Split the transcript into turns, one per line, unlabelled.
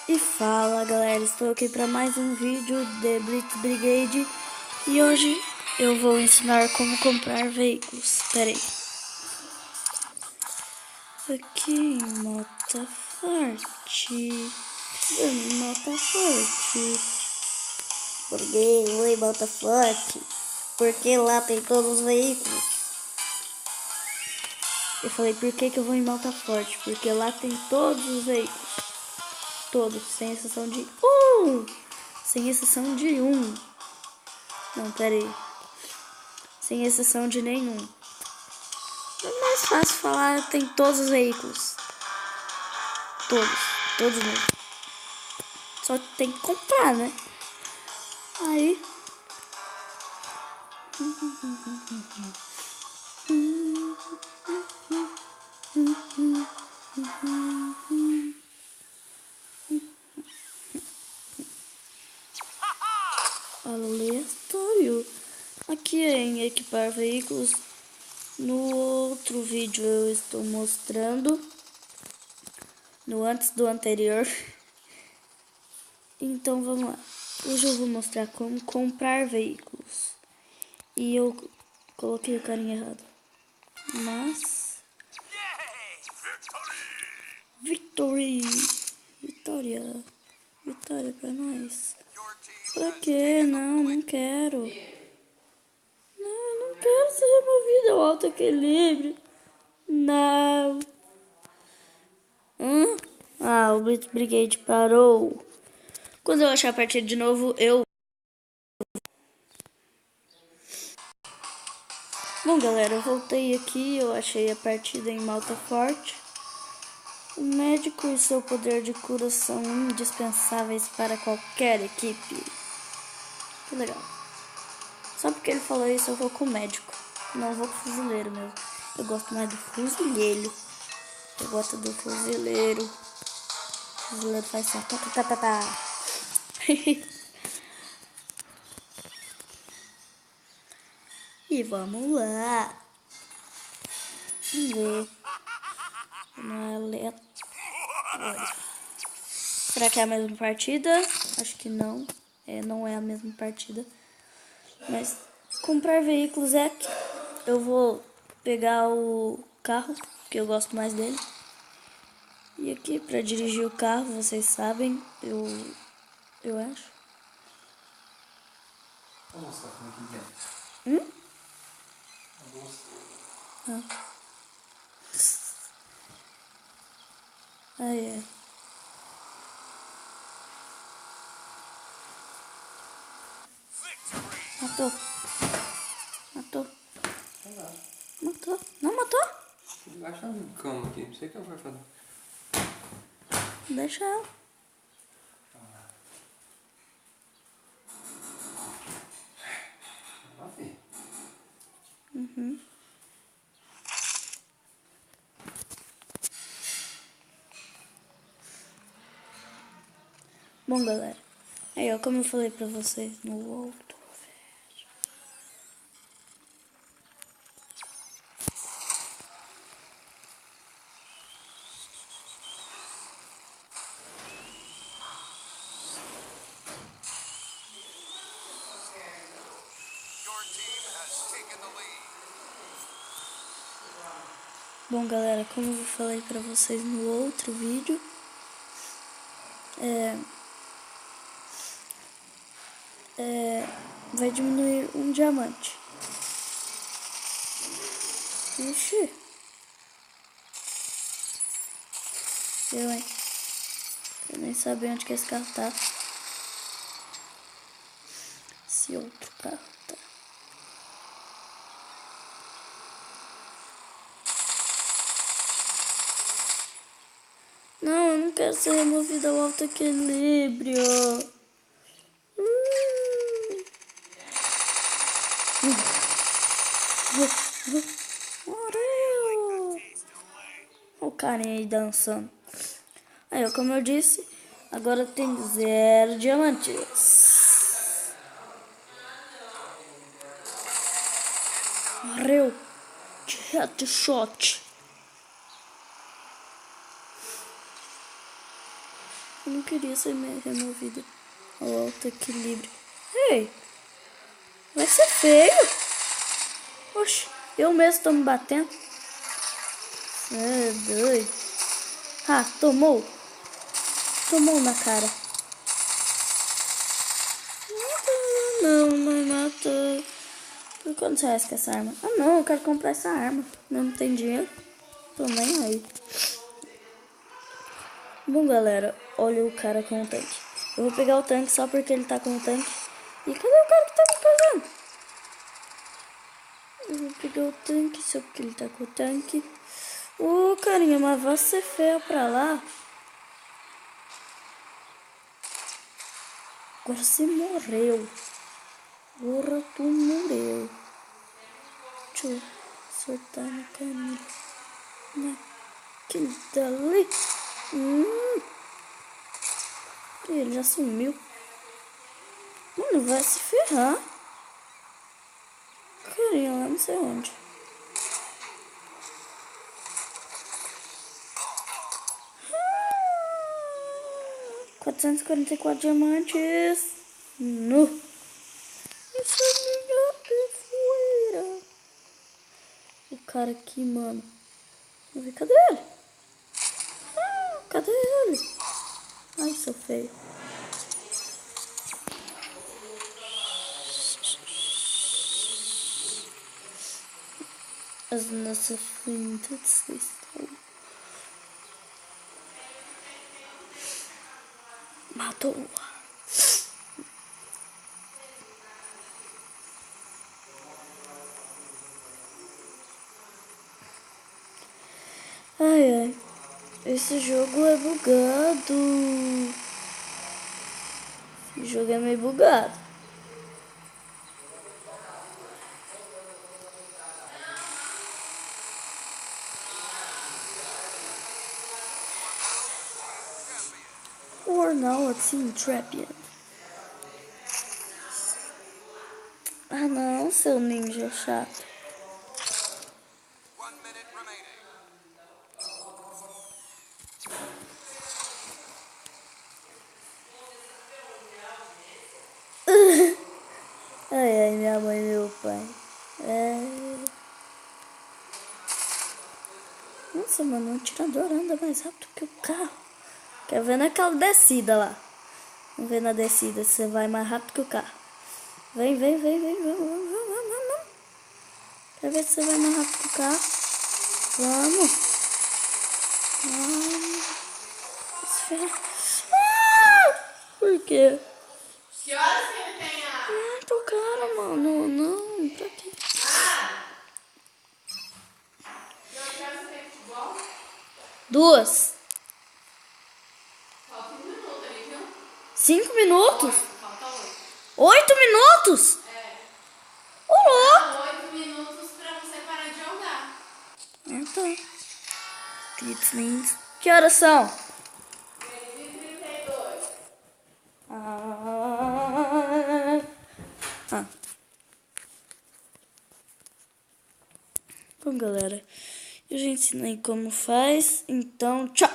E fala galera, estou aqui para mais um vídeo de Blitz Brigade e hoje eu vou ensinar como comprar veículos. Espera aí. Aqui em Mota Forte. Mota Forte. Porque vou em Mota Forte. Porque lá tem todos os veículos. Eu falei, por que eu vou em Mota Forte? Porque lá tem todos os veículos. Todos, sem exceção de um. Sem exceção de um. Não, pera aí. Sem exceção de nenhum. É mais fácil falar, tem todos os veículos. Todos mesmo. Só que tem que comprar, né? Aí. Aleatório. Aqui é em equipar veículos. No outro vídeo eu estou mostrando. No antes do anterior. Então vamos lá. Hoje eu vou mostrar como comprar veículos. E eu coloquei o carinha errado. Mas... Victory! Vitória! Vitória pra nós. Pra quê? Não, não quero. Não quero ser removido ao alto equilíbrio. Não. Ah, o Blitz Brigade parou. Quando eu achar a partida de novo, eu... Bom, galera, eu voltei aqui. Eu achei a partida em Malta Forte. O médico e seu poder de cura são indispensáveis para qualquer equipe. Que legal. Só porque ele falou isso, eu vou com o médico. Não vou com o fuzileiro mesmo. Eu gosto mais do fuzileiro. Eu gosto do fuzileiro. O fuzileiro faz assim. Tá. E vamos lá. Vamos ver. Não é aleatório. Será que é a mesma partida? Acho que não. Não é a mesma partida. Mas comprar veículos é aqui. Eu vou pegar o carro, que eu gosto mais dele. E aqui, para dirigir o carro, vocês sabem, eu acho.
Vou mostrar como é que é. Vou mostrar.
Aí é. Matou. Matou. Não matou?
Vai achar um cão aqui, não sei o que eu vou fazer.
Deixa ela. Bom, galera. Aí, ó, como eu falei pra vocês no outro vídeo. Bom, galera, como eu falei pra vocês no outro vídeo, vai diminuir um diamante. Ixi. Hein? Eu nem sabia onde que esse carro tá. Esse outro carro tá. Não, eu não quero ser removido ao alto equilíbrio. Morreu. O carinha aí dançando. Aí, como eu disse, agora tem 0 diamantes. Morreu. Headshot. Eu não queria ser removida ao alto equilíbrio. Ei! Vai ser feio! Oxe, eu mesmo tô me batendo. É doido. Ah, tomou. Tomou na cara. Não mata. Por quanto você acha que essa arma? Ah não, eu quero comprar essa arma. Não tem dinheiro. Tô nem aí. Bom, galera, olha o cara com o tanque. Eu vou pegar o tanque só porque ele tá com o tanque. E cadê o cara que tá me pegando? Eu vou pegar o tanque só porque ele tá com o tanque. Ô, carinha, mas vai ser feio pra lá. Agora você morreu. Agora tu morreu. Deixa eu acertar na canela. Naquele dali. Ele já sumiu. Mano, vai se ferrar. Carinha lá, não sei onde. Ah, 444 diamantes. No. Essa minha é fuera. O cara aqui, mano. Vamos ver, cadê ele? Cadê ele? Ai, sou feio. As nossas fintas estão... Matou. Ai, ai. Esse jogo é bugado. Esse jogo é meio bugado. Or now a Team Champion. Ah não, seu ninja chato. Ai, ai, minha mãe e meu pai. Nossa, mano, o atirador anda mais rápido que o carro. Quer ver naquela descida lá. Vamos ver na descida se você vai mais rápido que o carro. Vem, vem, vem, vem, vem, vem, vem, vem, vem. Quer ver se você vai mais rápido que o carro. Vamos. Vamos. Por quê?
Que horas que ele tem a...
Pro cara, mano. Não, pra quê?
Que horas você tem futebol?
2.
Falta 1 minuto ali, viu?
5 minutos?
Falta 8.
8 minutos?
É.
Ô, louco.
Falta 8 minutos pra você parar de jogar.
Ah, tá. It's lindo. Que horas são?
3h32.
Bom, galera, eu já ensinei como faz, então tchau!